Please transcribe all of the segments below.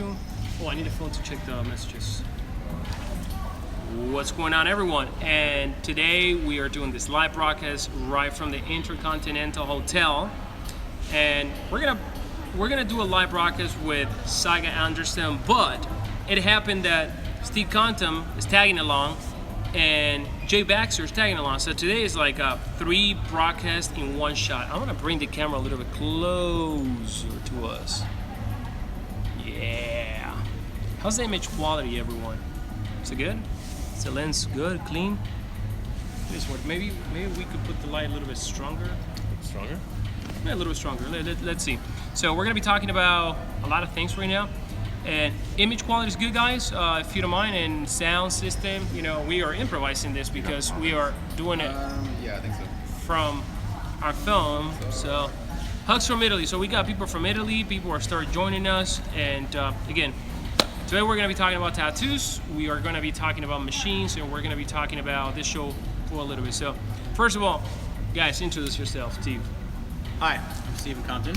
Oh, I need a phone to check the messages. What's going on, everyone? And today we are doing this live broadcast right from the Intercontinental Hotel, and we're gonna do a live broadcast with Saga Anderson. But it happened that Steve Compton is tagging along, and Jade Baxter is tagging along. So today is like 3 broadcasts in one shot. I'm gonna bring the camera a little bit closer to us. Yeah. How's the image quality, everyone? Is it good? Is the lens good, clean? This one. Maybe we could put the light a little bit stronger. Stronger? Yeah, a little bit stronger. Let's see. So we're gonna be talking about a lot of things right now. And image quality is good, guys. If you don't mind, and sound system. You know, we are improvising this because we are doing it. Yeah, I think so. From our phone. So. Hugs from Italy. So we got people from Italy. People are starting joining us. And again, today we're going to be talking about tattoos. We are going to be talking about machines, and we're going to be talking about this show for a little bit. So first of all, guys, introduce yourself. Steve. Hi, I'm Stephen Compton.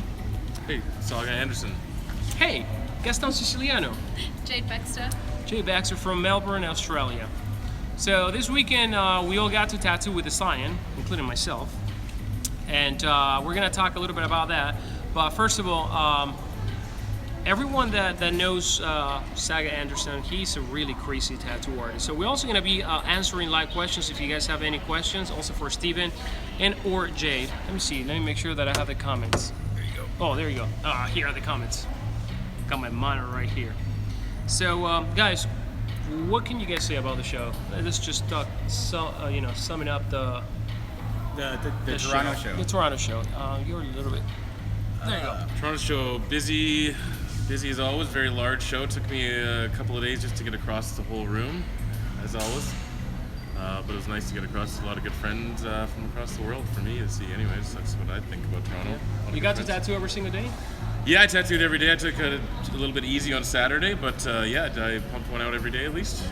Hey, Saga Anderson. Hey, Gaston Siciliano. Jade Baxter. Jade Baxter from Melbourne, Australia. So this weekend we all got to tattoo with a Scion, including myself. And we're gonna talk a little bit about that. But first of all, everyone that knows Saga Anderson, he's a really crazy tattoo artist. So we're also gonna be answering live questions if you guys have any questions, also for Steven and or Jade. Let me see, let me make sure that I have the comments. There you go. Oh, there you go. Here are the comments. Got my monitor right here. So guys, what can you guys say about the show? Let's just summing up the Toronto show. The Toronto show. You're a little bit. There you go. Toronto show, busy as always. Very large show. Took me a couple of days just to get across the whole room, as always. But it was nice to get across. A lot of good friends from across the world for me to see. Anyways, that's what I think about Toronto. Yeah. You got to tattoo every single day? Yeah, I tattooed every day. I took a little bit easy on Saturday, but yeah, I pumped one out every day at least.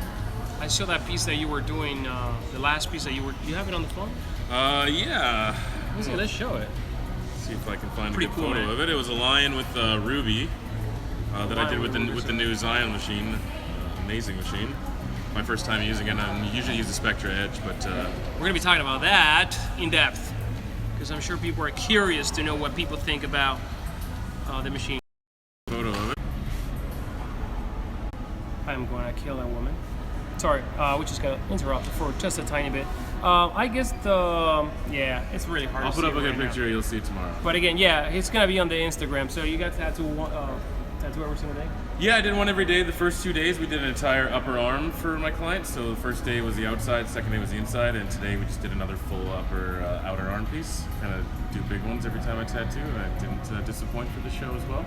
I saw that piece that you were doing. The last piece that you were. You have it on the phone? Yeah. Let's show it. See if I can find Pretty a good cool, photo man. of it. It was a lion with Ruby that I did with the new Zion machine. Amazing machine. My first time using it. I usually use the Spectra Edge, but We're gonna be talking about that in depth because I'm sure people are curious to know what people think about the machine. photo of it. I'm going to kill that woman. Sorry, we're just gonna interrupt for just a tiny bit. I guess it's really hard. I'll to put see up a right good now. picture. You'll see it tomorrow. But again, yeah, it's gonna be on the Instagram. So you got tattoo every single day? Yeah, I did one every day. The first 2 days we did an entire upper arm for my client. So the first day was the outside, second day was the inside, and today we just did another full outer arm piece. Kind of do big ones every time I tattoo, and I didn't disappoint for the show as well.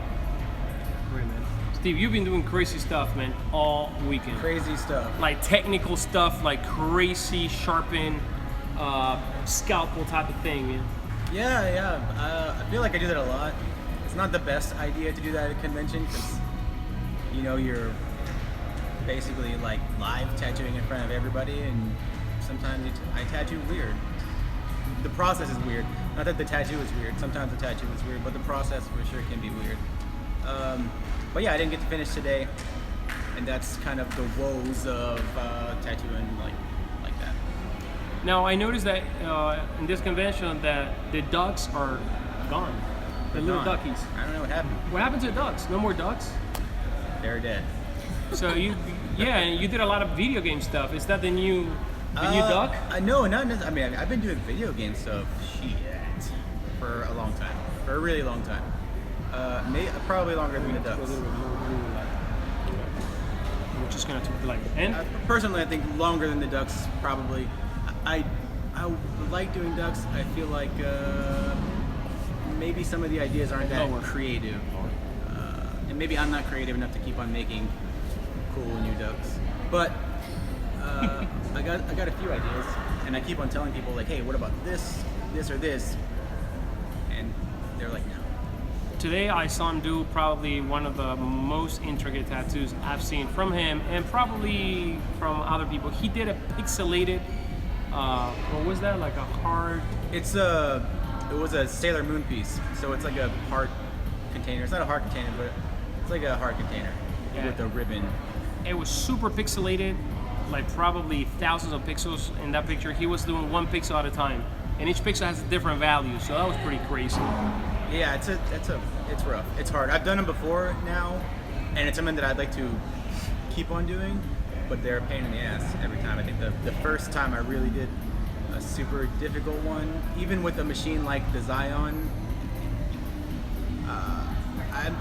Great, man. Steve, you've been doing crazy stuff, man, all weekend. Crazy stuff. Like technical stuff, like crazy sharpen, scalpel type of thing, man. Yeah. I feel like I do that a lot. It's not the best idea to do that at a convention because, you know, you're basically like live tattooing in front of everybody, and sometimes I tattoo weird. The process is weird. Not that the tattoo is weird. Sometimes the tattoo is weird, but the process for sure can be weird. But yeah, I didn't get to finish today, and that's kind of the woes of tattooing like that. Now, I noticed that in this convention that the ducks are gone. The little Gone. duckies. I don't know what happened. What happened to the ducks? No more ducks? They're dead. So and you did a lot of video game stuff. Is that the new duck? No, not necessarily. I mean, I've been doing video game stuff for a long time, for a really long time. Probably longer than the A ducks. little bit more blue, like. We're just gonna take like and Personally, I think longer than the ducks. Probably. I like doing ducks. I feel like maybe some of the ideas aren't that Lower. creative, and maybe I'm not creative enough to keep on making cool new ducks. But I got a few ideas, and I keep on telling people like, hey, what about this, or this? And they're like, no. today I saw him do probably one of the most intricate tattoos I've seen from him, and probably from other people. He did a pixelated. What was that? Like a hard. It was a Sailor Moon piece, so it's like a heart container. It's not a heart container, but it's like a heart container. with the ribbon. It was super pixelated, like probably thousands of pixels in that picture. He was doing 1 pixel at a time, and each pixel has a different value, so that was pretty crazy. Yeah, it's rough. It's hard. I've done them before now, and it's something that I'd like to keep on doing, but they're a pain in the ass every time. I think the first time I really did a super difficult one, even with a machine like the Zion,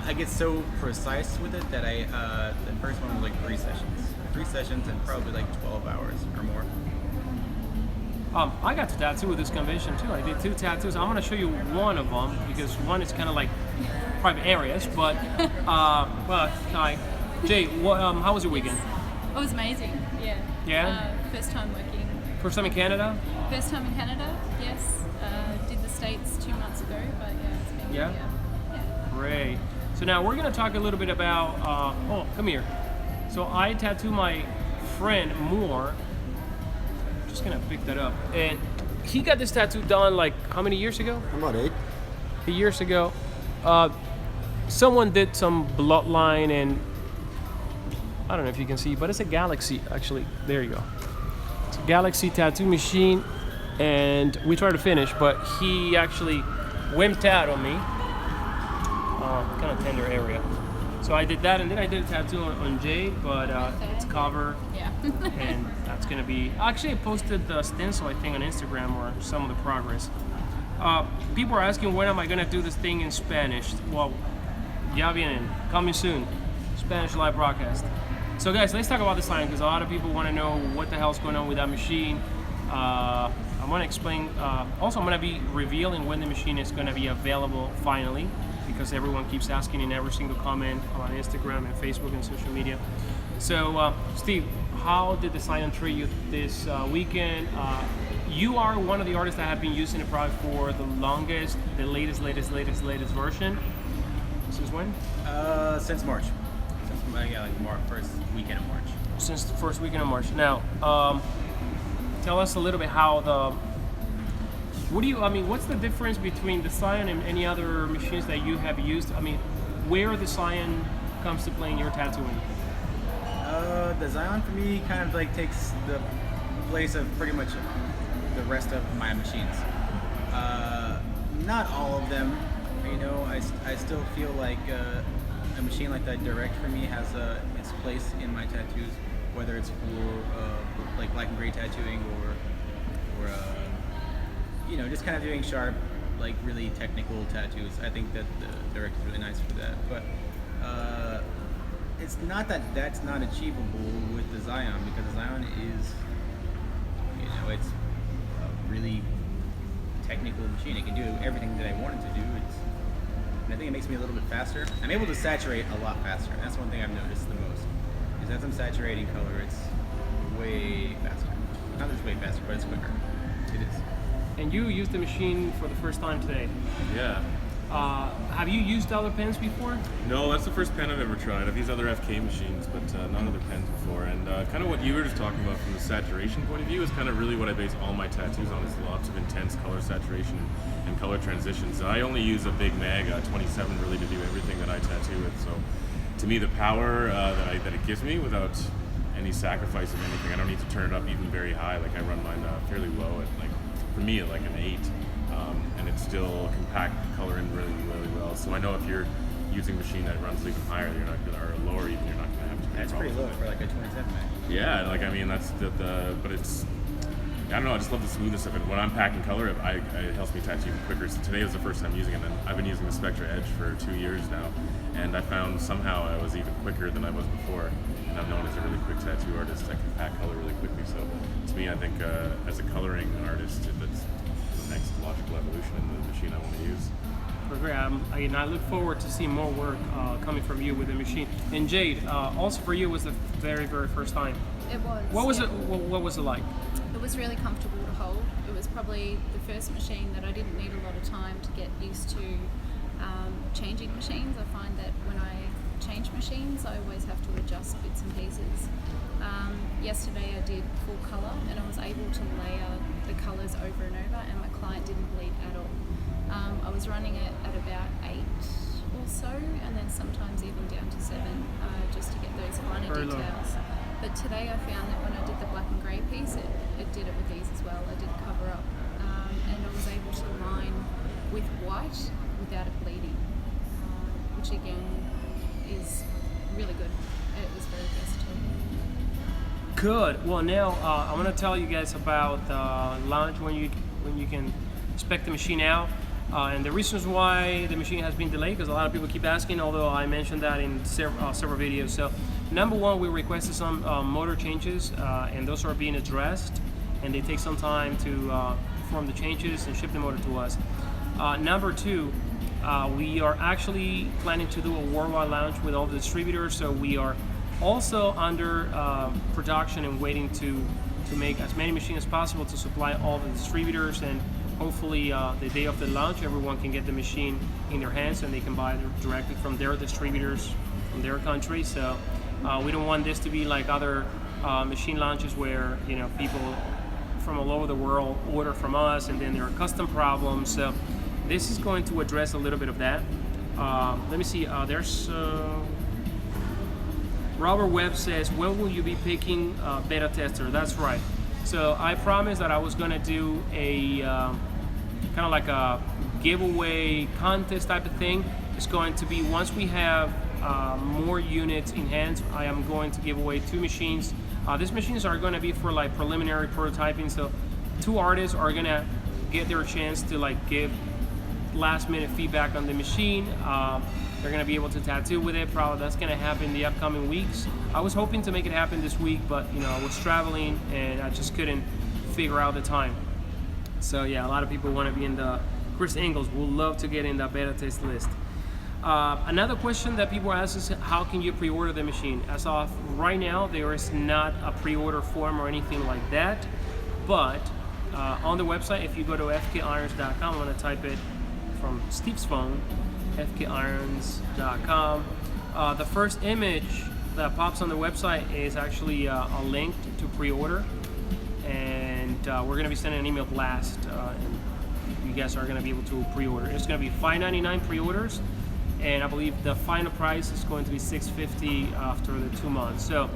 I get so precise with it that the first one was like 3 sessions. 3 sessions and probably like 12 hours or more. I got to tattoo with this convention too. I did 2 tattoos. I'm gonna show you one of them because one is kind of like private areas. But well, hi, Jay. How was your weekend? It was amazing. Yeah. Yeah? First time working. First time in Canada? First time in Canada. Yes. Did the States 2 months ago, but yeah, it's been Yeah? good. Yeah. Great. So now we're gonna talk a little bit about. Oh, come here. So I tattooed my friend Moore. Just gonna pick that up, and he got this tattoo done like how many years ago? About 8. 8 years ago. Someone did some bloodline, and I don't know if you can see, but it's a Galaxy actually. There you go. It's a Galaxy tattoo machine, and we tried to finish, but he actually wimped out on me. Kind of tender area. So I did that, and then I did a tattoo on Jade, but it's covered. Yeah. And that's gonna be. Actually, I posted the stencil I think on Instagram or some of the progress. People are asking when am I gonna do this thing in Spanish. Well, ya vienen, coming soon, Spanish live broadcast. So guys, let's talk about this line because a lot of people want to know what the hell's going on with that machine. I want to explain. Also, I'm gonna be revealing when the machine is gonna be available finally, because everyone keeps asking in every single comment on Instagram and Facebook and social media. So, Steve, how did the Zion treat you this weekend? You are one of the artists that have been using the product for the longest, the latest version. Since when? Since March. Since like first weekend of March. Since the first weekend of March. Now, tell us a little bit how what's the difference between the Zion and any other machines that you have used? I mean, where the Zion comes to play in your tattooing? The Zion for me kind of like takes the place of pretty much the rest of my machines. Not all of them, you know. I still feel like a machine like that Direct for me has its place in my tattoos, whether it's for like black and gray tattooing or you know, just kind of doing sharp, like really technical tattoos. I think that the Direct is really nice for that. But it's not that that's not achievable with the Zion, because the Zion is, you know, it's a really technical machine. It can do everything that I want it to do. And I think it makes me a little bit faster. I'm able to saturate a lot faster. And that's one thing I've noticed the most. Is as I'm saturating color, it's way faster. Not that it's way faster, but it's quicker. It is. And you used the machine for the first time today. Yeah. Have you used other pens before? No, that's the first pen I've ever tried. I've used other FK machines, but not other pens before. And kind of what you were just talking about from the saturation point of view is kind of really what I base all my tattoos on, is lots of intense color saturation and color transitions. I only use a big mag 27 really to do everything that I tattoo with. So to me, the power that it gives me without any sacrifice of anything, I don't need to turn it up even very high. Like I run mine fairly low at like, for me, like an 8. And it's still compact color in really, really well. So I know if you're using a machine that runs even higher, you're not gonna, or lower even, you're not gonna have to. That's pretty low for like a 27 mag. Yeah, like I mean that's but it's, I don't know. I just love the smoothness of it. When I'm packing color, it helps me tattoo even quicker. So today was the first time using it, and I've been using the Spectra Edge for 2 years now, and I found somehow I was even quicker than I was before. And I'm known as a really quick tattoo artist. I can pack color really quickly. So to me, I think as a coloring artist, that's the next logical evolution in the machine I want to use. Great. I look forward to seeing more work coming from you with the machine. And Jade, also for you, was the very, very first time. It was. What was yeah. it? What was it like? It was really comfortable to hold. It was probably the first machine that I didn't need a lot of time to get used to changing machines. I find that when I change machines, I always have to adjust bits and pieces. Yesterday I did full color, and I was able to layer the colors over and over, and my client didn't bleed at all. I was running it at about 8 or so, and then sometimes even down to 7, just to get those finer Very low. details. But today I found that when I did the black and grey piece, it did it with these as well. I did cover up, and I was able to line with white without it bleeding, which again is really good. It was very versatile. Good. Well, now I'm gonna tell you guys about launch when you can spec the machine out, and the reasons why the machine has been delayed, because a lot of people keep asking. Although I mentioned that in several videos. So, number one, we requested some motor changes, and those are being addressed, and they take some time to perform the changes and ship the motor to us. Number two, we are actually planning to do a worldwide launch with all the distributors, so we are also under production and waiting to make as many machines as possible to supply all the distributors, and hopefully the day of the launch everyone can get the machine in their hands and they can buy it directly from their distributors from their country. So we don't want this to be like other machine launches where people from all over the world order from us and then there are custom problems. So this is going to address a little bit of that. Let me see, there's Robert Webb says, when will you be picking beta tester? That's right. So I promised that I was gonna do a kind of like a giveaway contest type of thing. It's going to be once we have more units in hand, I am going to give away 2 machines. These machines are gonna be for like preliminary prototyping. So 2 artists are gonna get their chance to like give last minute feedback on the machine. They're gonna be able to tattoo with it. Probably that's gonna happen in the upcoming weeks. I was hoping to make it happen this week, but I was traveling and I just couldn't figure out the time. So yeah, a lot of people want to be in the Chris Engels would love to get in the beta test list. Another question that people ask is, how can you pre-order the machine? As of right now, there is not a pre-order form or anything like that, but on the website, if you go to fkirons.com, I'm gonna type it from Steve's phone, fkirons.com. The first image that pops on the website is actually a link to pre-order, and we're going to be sending an email blast, and you guys are going to be able to pre-order. It's going to be $5.99 pre-orders, and I believe the final price is going to be $6.50 after the 2 months. So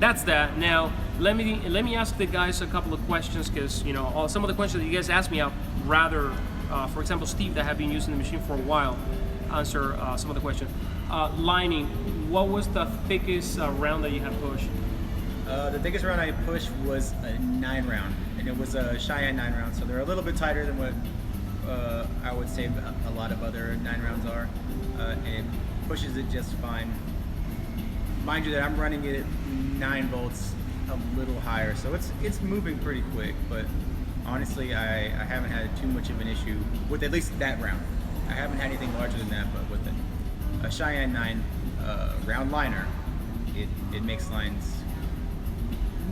that's that. Now let me ask the guys a couple of questions, because some of the questions that you guys asked me, I'd rather for example, Steve, that have been using the machine for a while, answer some of the questions. Lining, what was the thickest round that you have pushed? The thickest round I pushed was a 9 round, and it was a Cheyenne 9 round, so they're a little bit tighter than what I would say a lot of other 9 rounds are, and it pushes it just fine. Mind you that I'm running it at 9 volts, a little higher, so it's moving pretty quick, but honestly, I haven't had too much of an issue with at least that round. I haven't had anything larger than that, but with a Cheyenne 9 round liner, it makes lines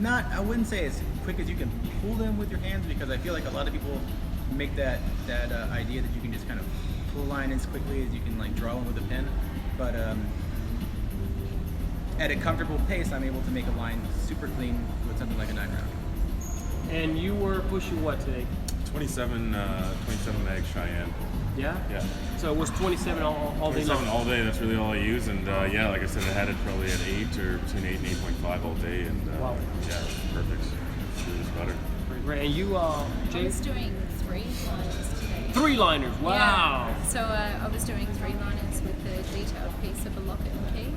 not, I wouldn't say as quick as you can pull them with your hands, because I feel like a lot of people make that idea that you can just kind of pull a line as quickly as you can like draw one with a pen. But at a comfortable pace, I'm able to make a line super clean with something like a 9 round. And you were pushing what today? 27 mag Cheyenne. Yeah? Yeah. So it was 27 all day 27 long? all day, that's really all I use, and yeah, like I said, I had it probably at 8 or between 8 and 8.5 all day, and Wow. yeah, it was perfect. It's really just butter. Great. And you, I Jay? was doing 3 liners today. 3 liners, wow! Yeah. So I was doing 3 liners with the detailed piece of a locket and key,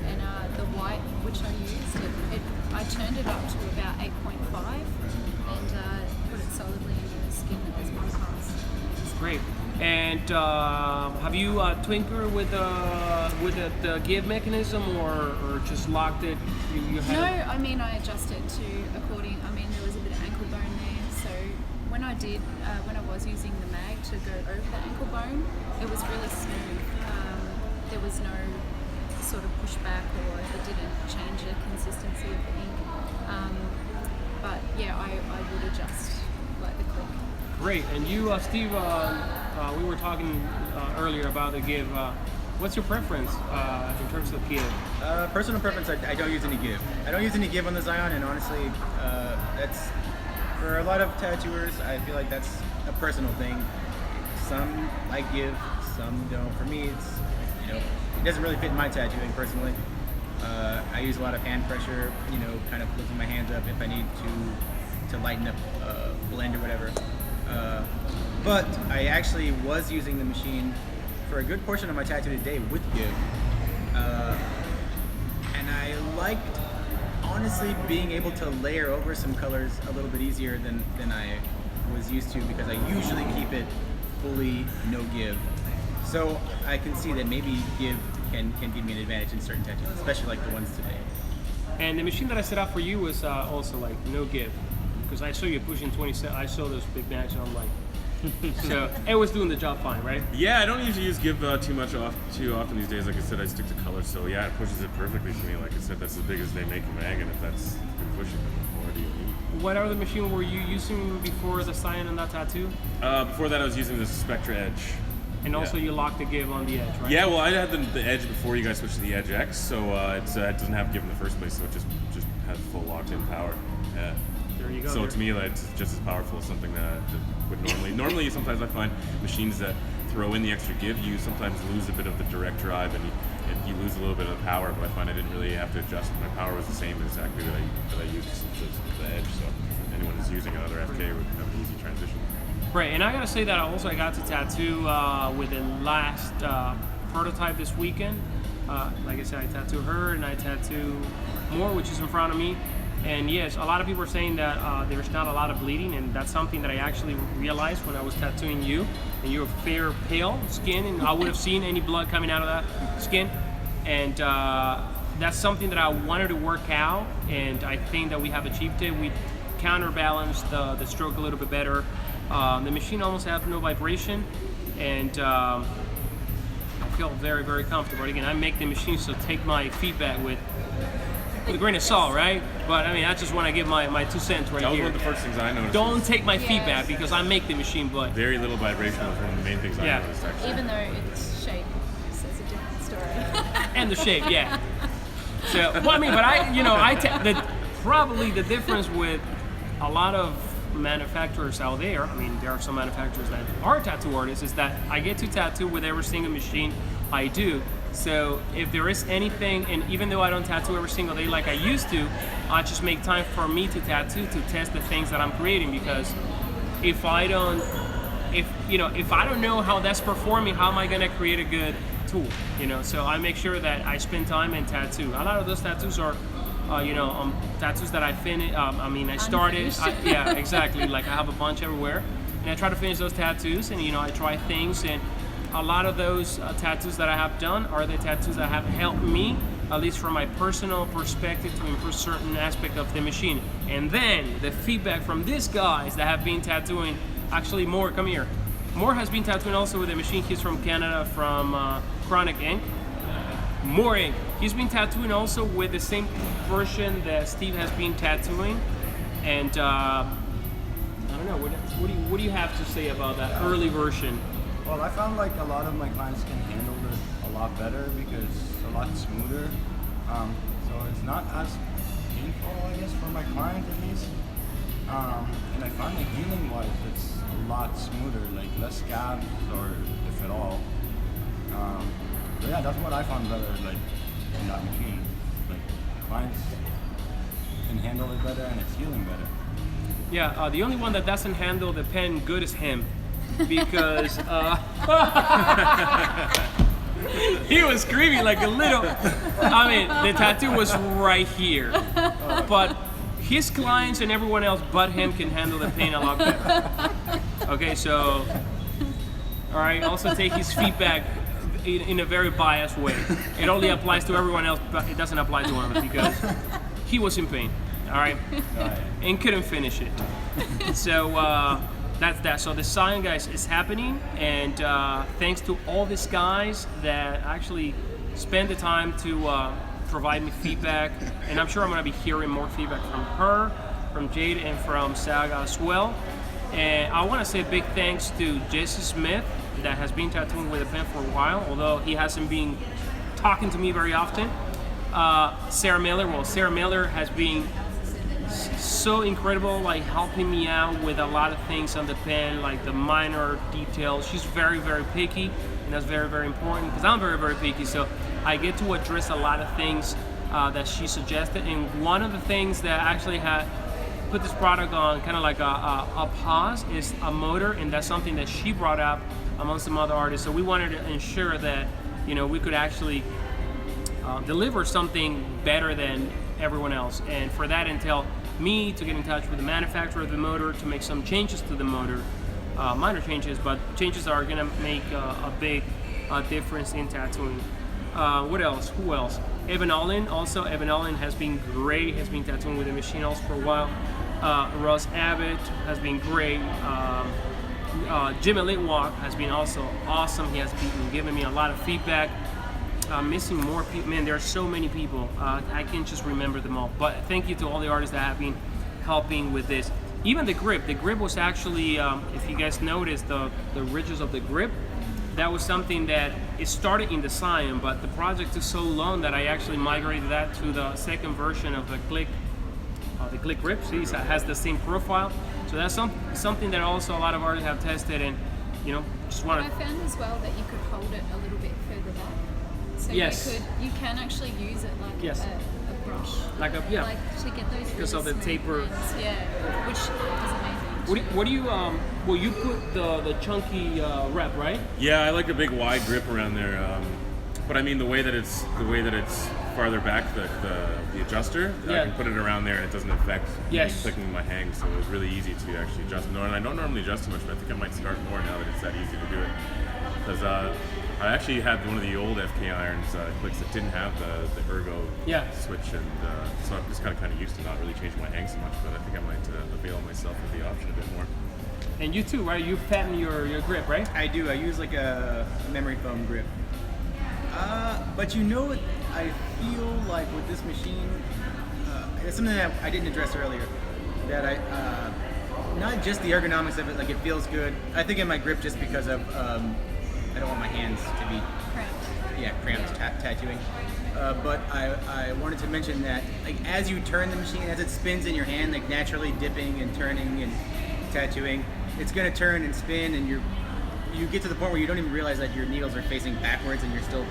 and the white, which I used, I turned it up to about 8.5 and put it solidly into the skin as 1 pass. Great. And have you tinkered with the give mechanism, or just locked it? You had No, it? I mean I adjusted to according. I mean there was a bit of ankle bone there, so when I was using the mag to go over the ankle bone, it was really smooth. There was no sort of pushback, or it didn't change the consistency of the ink. But yeah, I would adjust like the click. Great. And you, Steve, we were talking earlier about the give. What's your preference in terms of give? Personal preference, I don't use any give. I don't use any give on the Zion, and honestly, that's, for a lot of tattooers, I feel like that's a personal thing. Some like give, some don't. For me, it's, it doesn't really fit in my tattooing personally. I use a lot of hand pressure, kind of flipping my hands up if I need to lighten up a blend or whatever. But I actually was using the machine for a good portion of my tattoo today with give. And I liked, honestly, being able to layer over some colors a little bit easier than I was used to, because I usually keep it fully no give. So I can see that maybe give can give me an advantage in certain tattoos, especially like the ones today. And the machine that I set up for you was also like no give, because I saw you pushing 27. I saw those big bags, and I'm like, so it was doing the job fine, right? Yeah, I don't usually use give too often these days. Like I said, I stick to color, so yeah, it pushes it perfectly for me. Like I said, that's as big as they make a mag, and if that's good pushing, then what do you need? What other machine were you using before the cyan and that tattoo? Before that, I was using the Spectra Edge. And also Yeah. you locked the give on the edge, right? Yeah, well, I had the Edge before you guys switched to the Edge X, so it doesn't have give in the first place, so it just has full locked-in power. Yeah. There you go. So to me, like, it's just as powerful as something that would normally. Sometimes I find machines that throw in the extra give, you sometimes lose a bit of the direct drive, and you lose a little bit of the power. But I find I didn't really have to adjust. My power was the same exactly that I used the Edge. So anyone who's using another FK would have an easy transition. Right, and I gotta say that I got to tattoo with the last prototype this weekend. Like I said, I tattoo her and I tattoo more, which is in front of me. And yes, a lot of people are saying that there's not a lot of bleeding, and that's something that I actually realized when I was tattooing you. And you're fair pale skin, and I would have seen any blood coming out of that skin. And that's something that I wanted to work out, and I think that we have achieved it. We counterbalanced the stroke a little bit better. The machine almost has no vibration, and I feel very, very comfortable. Again, I make the machine, so take my feedback with a grain of salt, right? But I mean, I just want to give my 2 cents right That was here. one of the first things I noticed. Don't take my Yes. feedback because I make the machine, but Very little vibration was one of the main things Yeah. I noticed, actually. Even though its shape says a different story. and the shape, yeah. So, well, I mean, but probably the difference with a lot of manufacturers out there, I mean, there are some manufacturers that are tattoo artists, is that I get to tattoo with every single machine I do. So if there is anything, and even though I don't tattoo every single day like I used to, I just make time for me to tattoo, to test the things that I'm creating, because if I don't know how that's performing, how am I gonna create a good tool? So I make sure that I spend time and tattoo. A lot of those tattoos are tattoos that I finished. I started. Unfinished. Yeah, exactly. Like I have a bunch everywhere, and I try to finish those tattoos, and I try things, and a lot of those tattoos that I have done are the tattoos that have helped me, at least from my personal perspective, to improve certain aspect of the machine. And then the feedback from these guys that have been tattooing, actually Moore, come here. Moore has been tattooing also with the machine. He's from Canada, from Chronic Ink. More ink. He's been tattooing also with the same version that Steve has been tattooing, and I don't know. What do you have to say about that early version? Well, I found like a lot of my clients can handle it a lot better because it's a lot smoother. So it's not as painful, I guess, for my client at least. And I find like healing-wise, it's a lot smoother, like less scabs or if at all. But yeah, that's what I found better, like in that machine. Like clients can handle it better and it's healing better. Yeah, the only one that doesn't handle the pen good is him, because he was screaming like a little. I mean, the tattoo was right here, but his clients and everyone else but him can handle the pain a lot better. Okay, so all right. Also take his feedback in a very biased way. It only applies to everyone else, but it doesn't apply to him because he was in pain. All right, and couldn't finish it. So that's that. So the sign, guys, is happening, and thanks to all these guys that actually spend the time to provide me feedback, and I'm sure I'm going to be hearing more feedback from her, from Jade, and from Saga as well. And I want to say a big thanks to Jesse Smith, that has been tattooing with a pen for a while, although he hasn't been talking to me very often. Sarah Miller has been so incredible, like helping me out with a lot of things on the pen, like the minor details. She's very, very picky, and that's very, very important because I'm very, very picky. So I get to address a lot of things that she suggested, and one of the things that actually had put this product on kind of like a pause is a motor, and that's something that she brought up among some other artists. So we wanted to ensure that we could actually deliver something better than everyone else, and for that entailed me to get in touch with the manufacturer of the motor to make some changes to the motor, minor changes, but changes that are going to make a big difference in tattooing. What else? Who else? Evan Allen. Also, Evan Allen has been great. Has been tattooing with the machine also for a while. Russ Abbott has been great. Jimmy Litwalk has been also awesome. He has been giving me a lot of feedback. I'm missing more people. Man, there are so many people. I can't just remember them all. But thank you to all the artists that have been helping with this. Even the grip. The grip was actually, if you guys noticed, the ridges of the grip, that was something that it started in the Scion, but the project is so long that I actually migrated that to the second version of the Click grip. See, it has the same profile. So that's something that also a lot of artists have tested, and just want But I found as well that you could hold it a little bit further back. So yes. you can actually use it like yes. a brush. Like to get those because of the really taper. smooth ends. Yeah, which is amazing. What do you well, you put the chunky rep, right? Yeah, I like a big wide grip around there. But I mean the way that it's farther back, the adjuster, yeah. I can put it around there and it doesn't affect me yes. clicking with my hands, so it was really easy to actually adjust. And I don't normally adjust too much, but I think I might start more now that it's that easy to do it. Because I actually had one of the old FK irons clicks that didn't have the ergo switch, and so I'm just kind of used to not really changing my hang so much, but I think I might avail myself of the option a bit more. And you too, right? You fatten your grip, right? I do. I use like a memory foam grip. But I feel like with this machine, it's something that I didn't address earlier, that I, not just the ergonomics of it, like it feels good. I think in my grip just because of, I don't want my hands to be cramped tattooing. But I wanted to mention that like as you turn the machine, as it spins in your hand, like naturally dipping and turning and tattooing, it's gonna turn and spin, and you get to the point where you don't even realize that your needles are facing backwards and you're still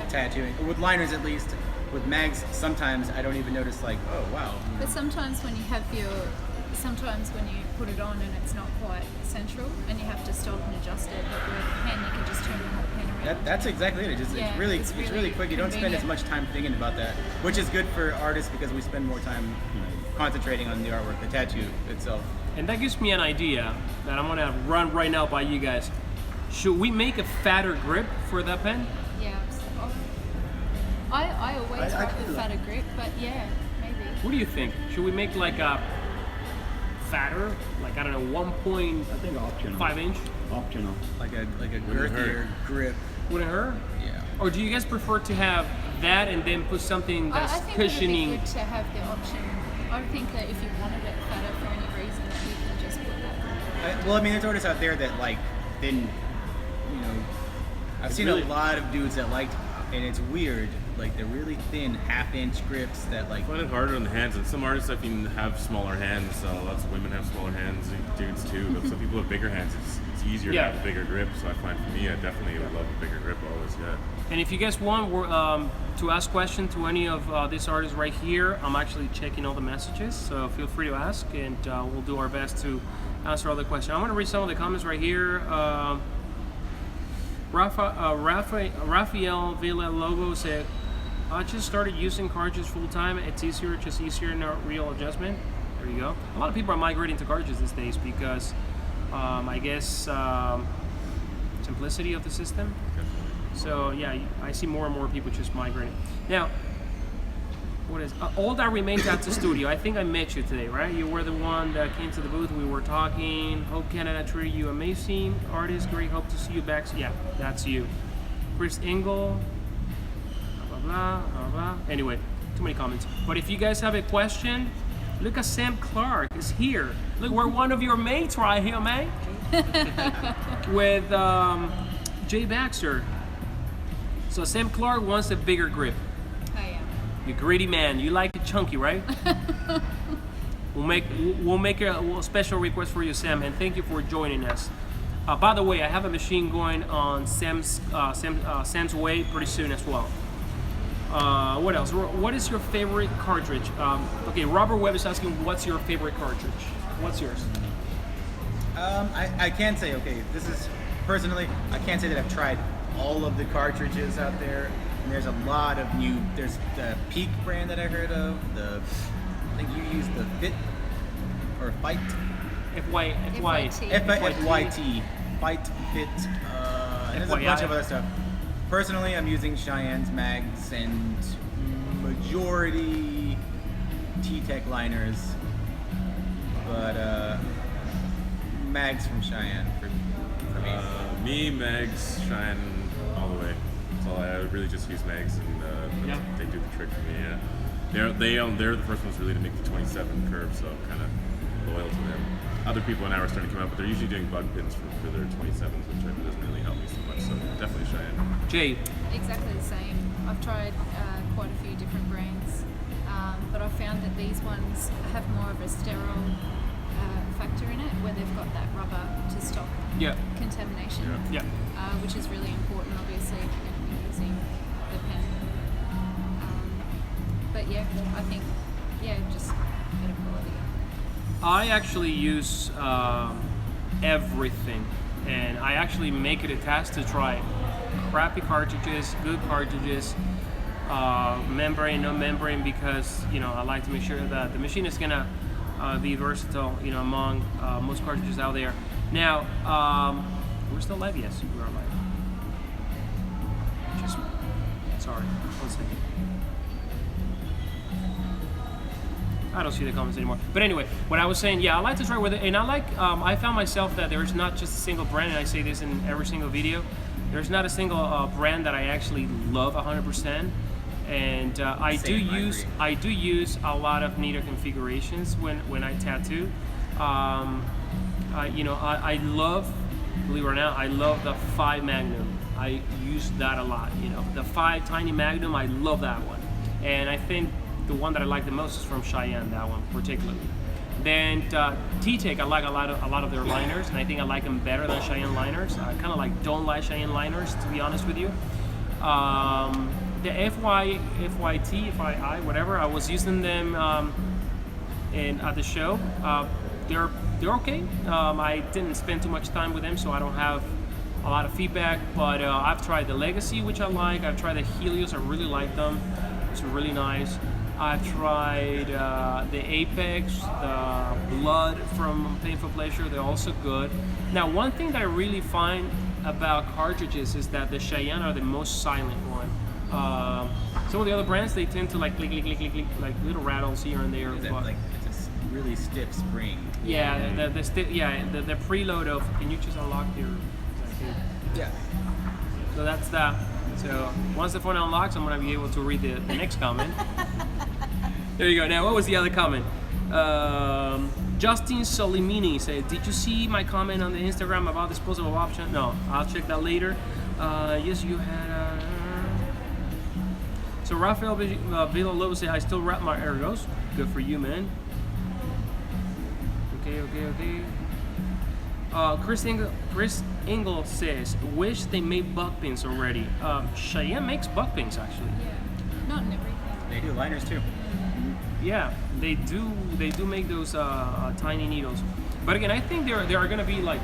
tattooing. With liners at least. With mags, sometimes I don't even notice like, oh wow. But sometimes when you put it on and it's not quite central and you have to stop and adjust it, but with a pen you can just turn the whole pen around. That's exactly it. It's really quick. You don't spend as much time thinking about that, which is good for artists because we spend more time concentrating on the artwork, the tattoo itself. And that gives me an idea that I'm gonna run right now by you guys. Should we make a fatter grip for that pen? Yeah, I always rock the fatter grip, but yeah, maybe. What do you think? Should we make like a fatter, like I don't know, 1.5 inch? Optional. Like a girthier grip. Wouldn't hurt? Yeah. Or do you guys prefer to have that and then put something that's I think cushioning? it would be good to have the option. I think that if you wanted it fatter for any reason, that you can just put that. Well, I mean, there's artists out there that like didn't, I've seen a lot of dudes that liked, and it's weird, like the really thin half-inch grips that like. I find it harder on the hands, and some artists I think have smaller hands. Lots of women have smaller hands, dudes too. But some people have bigger hands. It's easier to have a bigger grip. So I find for me, I definitely would love a bigger grip always. Yeah. And if you guys want to ask questions to any of these artists right here, I'm actually checking all the messages, so feel free to ask, and we'll do our best to answer all the questions. I'm going to read some of the comments right here. Rafael Villalobos said, I just started using cartridges full time. It's easier, not real adjustment. There you go. A lot of people are migrating to cartridges these days because I guess simplicity of the system. So yeah, I see more and more people just migrating. Now, what is all that remains at the studio? I think I met you today, right? You were the one that came to the booth. We were talking. Hope Canada treated you amazing. Artist, great. Hope to see you back. Yeah, that's you. Chris Engel. Blah blah blah blah. Anyway, too many comments. But if you guys have a question, look at Sam Clark is here. Look, we're one of your mates right here, man. With Jade Baxter. So Sam Clark wants a bigger grip. Oh yeah. You gritty man. You like it chunky, right? We'll make a special request for you, Sam, and thank you for joining us. By the way, I have a machine going on Sam's way pretty soon as well. What else? What is your favorite cartridge? Okay, Robert Webb is asking, what's your favorite cartridge? What's yours? I can't say, okay, this is, personally, I can't say that I've tried all of the cartridges out there. And there's a lot of new, there's the Peak brand that I heard of, I think you use the Fit, or Fight? FYT. Fight, Fit, and there's a bunch of other stuff. Personally, I'm using Cheyenne's mags and majority T-Tech liners, but mags from Cheyenne for me. Me, mags, Cheyenne, all the way. So I really just use mags, and they do the trick for me. Yeah, they're the first ones really to make the 27 curve, so I'm kind of loyal to them. Other people now are starting to come out, but they're usually doing bug pins for their 27s, which doesn't really help me so much. So definitely Cheyenne. Jade. Exactly the same. I've tried quite a few different brands, but I've found that these ones have more of a sterile factor in it, where they've got that rubber to stop contamination, which is really important, obviously, if you're going to be using the pen. But yeah, I think, just better quality. I actually use everything, and I actually make it a task to try crappy cartridges, good cartridges, membrane, no membrane, because I like to make sure that the machine is gonna be versatile, among most cartridges out there. Now, we're still live. Yes, we are live. Sorry, 1 second. I don't see the comments anymore. But anyway, what I was saying, I like to try with it, and I found myself that there's not just a single brand, and I say this in every single video. There's not a single brand that I actually love 100%, and I do use a lot of neater configurations when I tattoo. I love, believe it or not, I love the 5 Magnum. I use that a lot. The 5 Tiny Magnum, I love that one, and I think the one that I like the most is from Cheyenne, that one particularly. Then T-Tech, I like a lot of their liners, and I think I like them better than Cheyenne liners. I kind of don't like Cheyenne liners, to be honest with you. The FYT, whatever, I was using them at the show. They're okay. I didn't spend too much time with them, so I don't have a lot of feedback. But I've tried the Legacy, which I like. I've tried the Helios. I really like them. It's really nice. I've tried the Apex, the Blood from Painful Pleasure. They're also good. Now, one thing that I really find about cartridges is that the Cheyenne are the most silent one. Some of the other brands, they tend to click, click, click, click, click, like little rattles here and there. It's a really stiff spring. Yeah, the preload of, can you just unlock your? Yeah. So that's that. So once the phone unlocks, I'm gonna be able to read the next comment. There you go. Now, what was the other comment? Justin Solimini said, "Did you see my comment on the Instagram about disposable option?" No, I'll check that later. Yes, you had. So Rafael Villalobos said, "I still wrap my ergos." Good for you, man. Okay. Chris Engel says, "Wish they made buck pins already." Cheyenne makes buck pins actually. Yeah, not in everything. They do liners too. Yeah, they do. They do make those tiny needles. But again, I think there are gonna be like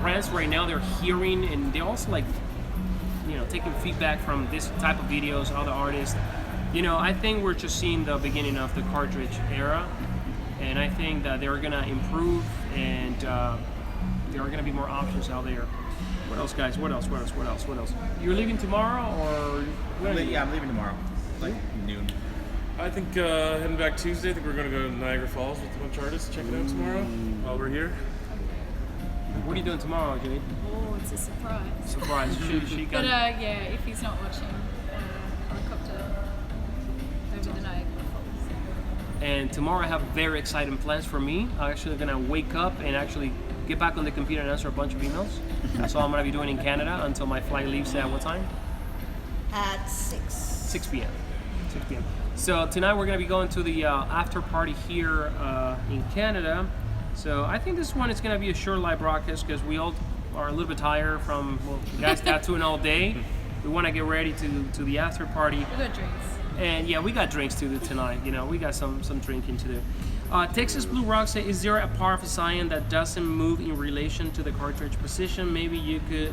brands right now. They're hearing, and they're also taking feedback from this type of videos, other artists. I think we're just seeing the beginning of the cartridge era, and I think that they're gonna improve, and there are gonna be more options out there. What else, guys? What else? You're leaving tomorrow, or when? Yeah, I'm leaving tomorrow, like noon. I think heading back Tuesday. I think we're going to go to Niagara Falls with a bunch of artists. Check it out tomorrow while we're here. What are you doing tomorrow, Jade? Oh, it's a surprise. Surprise. she But if he's not watching, helicopter over the Niagara Falls. And tomorrow I have very exciting plans for me. I'm actually gonna wake up and actually get back on the computer and answer a bunch of emails. That's all I'm gonna be doing in Canada until my flight leaves at what time? At 6. 6 p.m. 6 p.m. So tonight we're gonna be going to the after party here in Canada, So I think this one is gonna be a short live broadcast because we all are a little bit tired from the guys tattooing all day. We want to get ready to the after party. We got drinks. And yeah, we got drinks to do tonight. You know, we got some drinking to do. Texas Blue Rock says, is there a part of a cyan that doesn't move in relation to the cartridge position? Maybe you could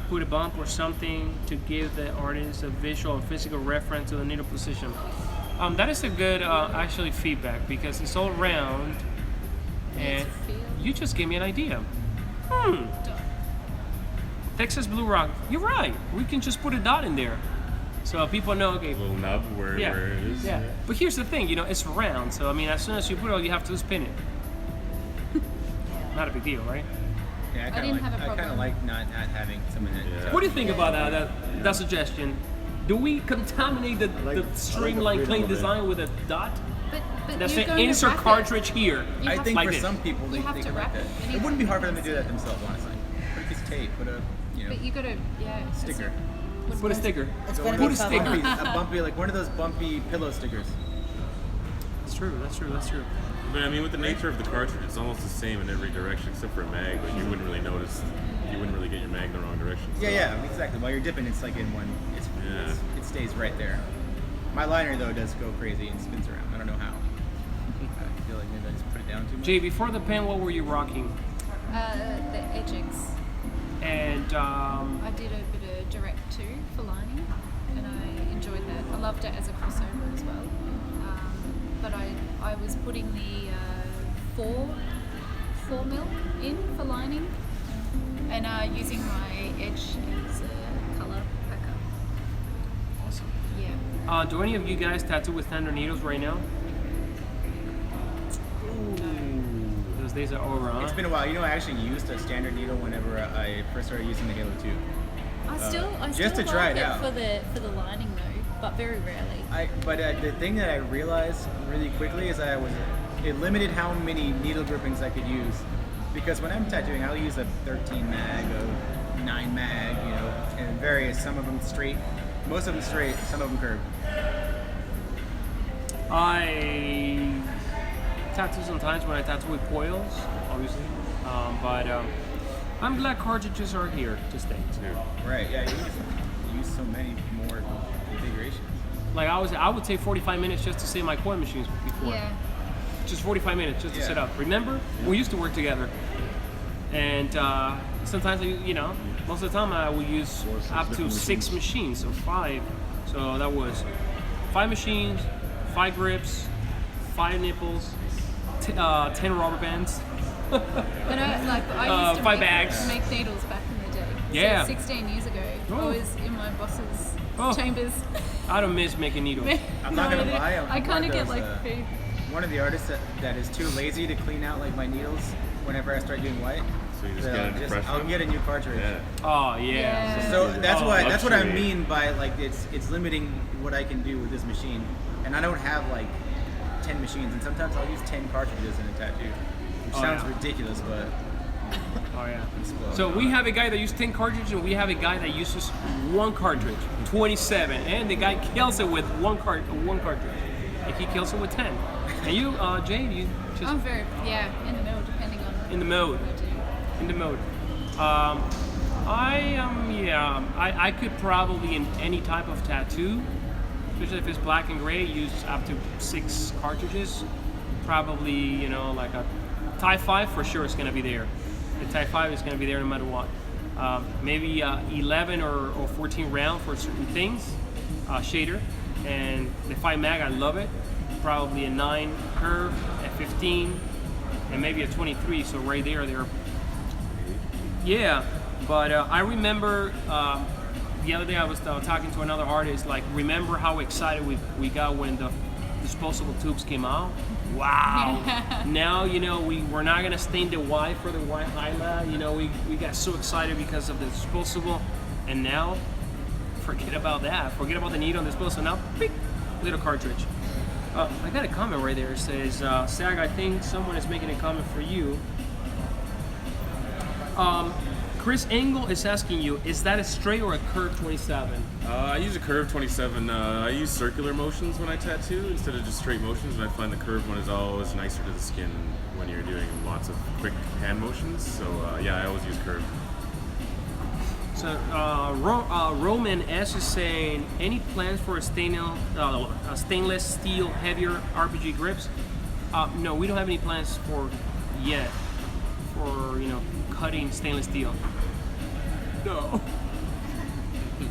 put a bump or something to give the artist a visual or physical reference to the needle position. That is a good actually feedback because it's all round, and you just gave me an idea. Texas Blue Rock, you're right. We can just put a dot in there, so people know. Okay, A little nub where it is. yeah. But here's the thing, you know, it's round, so I mean, as soon as you put it, all you have to do is pin it. Not a big deal, right? Yeah, I didn't have a I kind of problem. like not having someone that. Yeah. What do you think about that suggestion? Do we contaminate the streamlined clean design with a dot? But That's you're an going to insert wrap it. cartridge here. You I have think to- like for this. some people they You have could to like wrap that. it. It wouldn't be hard for them to do that themselves, honestly. Put a piece of tape, put a But you got to, yeah. Sticker. Put a sticker. It's So gonna one be of those fun. bumpy, a bumpy, like one of those bumpy pillow stickers. That's true. That's true. That's true. But I mean, with the nature of the cartridge, it's almost the same in every direction except for a mag. But you wouldn't really notice. You wouldn't really get your mag in the wrong direction. So. Yeah, exactly. While you're dipping, it's like in one. It stays right there. My liner though does go crazy and spins around. I don't know how. I feel like maybe I just put it down too much. Jay, before the pen, what were you rocking? The edgings. And I did a bit of direct too for lining, and I enjoyed that. I loved it as a crossover as well. But I was putting the 4 mil in for lining, and using my edge as a color backup. awesome. Yeah. Do any of you guys tattoo with standard needles right now? Those days are over, huh? It's been a while. You know, I actually used a standard needle whenever I first started using the Halo 2. I still just to like try it it out. for the lining though, but very rarely. But the thing that I realized really quickly is it limited how many needle groupings I could use, because when I'm tattooing, I'll use a 13 mag, a 9 mag, you know, and various. Some of them straight, most of them straight, some of them curved. I tattoo sometimes when I tattoo with coils, obviously, but I'm glad cartridges are here to stay. Right? Yeah, you use so many more configurations. Like I would take 45 minutes just to set my coil machines before. Yeah. Just 45 minutes just to Yeah. set up. Remember, we used to work together, and sometimes you know, most of the time I would use up to 6 machines, so 5. So that was 5 machines, 5 grips, 5 nipples, 10 rubber bands. But I used to 5 bags. make needles back in the day. Yeah. So 16 years ago, Oh. I was in my boss's Oh. chambers. I don't miss making needles. I'm not gonna lie, I'm I one kind of of get those, like food. One of the artists that is too lazy to clean out like my needles whenever I start doing white. So you just So get a fresh I'll one? get a new cartridge. Yeah. Oh yeah. Yeah. So that's Oh, that's what I luxury. mean by like it's limiting what I can do with this machine, and I don't have like 10 machines, and sometimes I'll use 10 cartridges in a tattoo, which Oh, sounds yeah. ridiculous, but Oh yeah. spoiled. So we have a guy that uses 10 cartridges, and we have a guy that uses 1 cartridge, 27, and the guy kills it with one cartridge. If he kills it with 10, and you, Jade, you just I'm very, in the middle, depending on in the mode. what I do. In the mode. I could probably in any type of tattoo, especially if it's black and gray, use up to 6 cartridges. Probably, you know, like a Type 5 for sure is going to be there. The Type 5 is going to be there no matter what. Maybe 11 or 14 round for certain things, shader. And the 5 mag, I love it. Probably a 9 curve, a 15, and maybe a 23. So right there, they're yeah. But I remember the other day I was talking to another artist. Like, remember how excited we got when the disposable tubes came out? Wow! Now you know we're not gonna stain the white for the white highlight. You know we got so excited because of the disposable, and now forget about that. Forget about the needle on disposable. Now, beep, little cartridge. I got a comment right there. It says, Sag, I think someone is making a comment for you. Chris Engel is asking you, is that a straight or a curved 27? I use a curved 27. I use circular motions when I tattoo instead of just straight motions, and I find the curved one is always nicer to the skin when you're doing lots of quick hand motions. So yeah, I always use curved. So Roman S is saying, any plans for a stainless steel heavier RPG grips? No, we don't have any plans for yet for cutting stainless steel. No,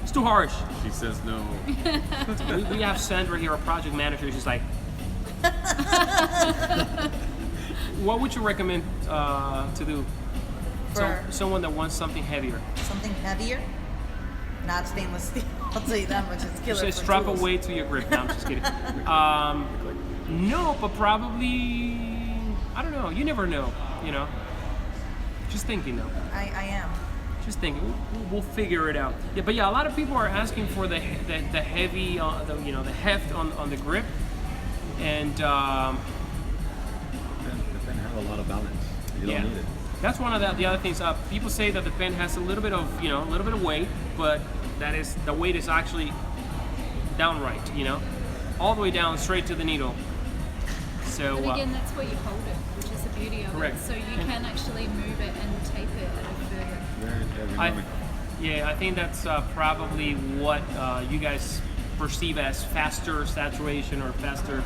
it's too harsh. She says no. We have Sandra here, our project manager. She's like, what would you recommend to do? For Someone that wants something heavier. something heavier, not stainless steel. I'll tell you that much. It's killer. Say for strap tools. away to your grip. No, I'm just kidding. No, but probably, I don't know. You never know, Just thinking though. I am. Just thinking. We'll figure it out. Yeah, but yeah, a lot of people are asking for the heavy, the heft on the grip, and The pen has a lot of balance. You yeah. don't need it. That's one of the other things. People say that the pen has a little bit of weight, but the weight is actually downright, all the way down straight to the needle. So But again, that's where you hold it, which is the beauty of correct. it. So you can actually move it and tape it at a further. Very ergonomic. I think that's probably what you guys perceive as faster saturation or faster.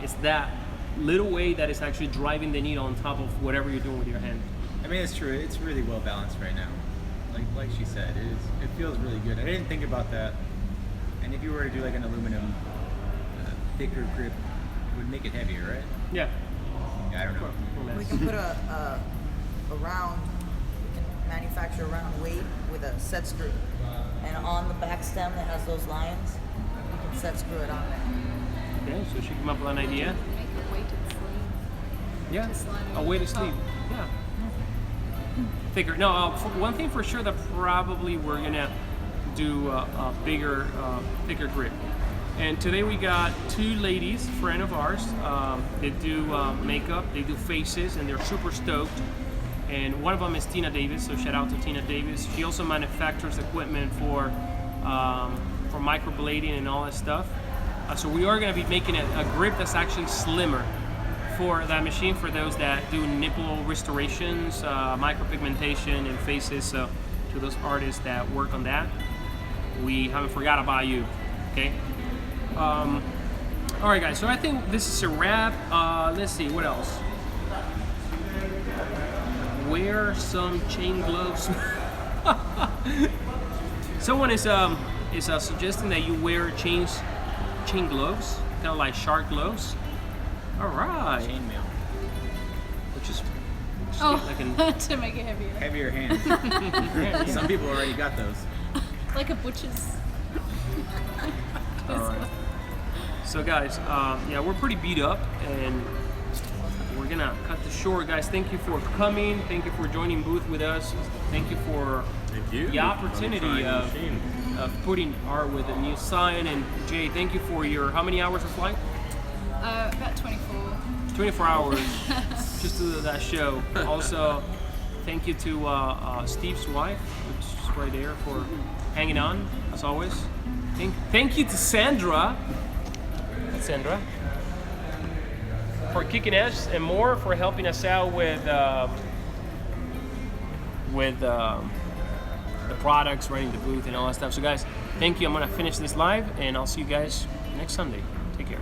It's that little weight that is actually driving the needle on top of whatever you're doing with your hand. I mean, it's true. It's really well balanced right now. Like she said, it feels really good. I didn't think about that. And if you were to do like an aluminum thicker grip, it would make it heavier, right? Yeah. Yeah, I don't know. We can put a round. We can manufacture a round weight with a set screw, and on the back stem that has those lines, we can set screw it on there. Okay, so she came up with an idea. Make a weighted sleeve. Yeah, Just line it a over weighted the top. sleeve. Yeah. Thicker. No, one thing for sure that probably we're gonna do a bigger, thicker grip. And today we got two ladies, friend of ours. They do makeup, they do faces, and they're super stoked. And one of them is Tina Davis, so shout out to Tina Davis. She also manufactures equipment for microblading and all that stuff. So we are going to be making a grip that's actually slimmer for that machine for those that do nipple restorations, micropigmentation and faces. So to those artists that work on that, we haven't forgot about you, okay? All right, guys, so I think this is a wrap. Let's see, what else? Wear some chain gloves. Someone is suggesting that you wear chain gloves, kind of like shark gloves. All right. Chainmail. Which is like To make it heavier. Heavier hands. Some people already got those. Like a butcher's. all right. So guys, yeah, we're pretty beat up, and we're gonna cut this short, guys. Thank you for coming. Thank you for joining booth with us. Thank you for the opportunity of putting art with a new sign. And Jay, thank you for your how many hours of flight? About 24. 24 hours just to do that show. Also, thank you to Steve's wife, which is right there, for hanging on as always. Thank you to Sandra. Sandra. For kicking ass and more, for helping us out with the products, running the booth, and all that stuff. So guys, thank you. I'm gonna finish this live, and I'll see you guys next Sunday. Take care.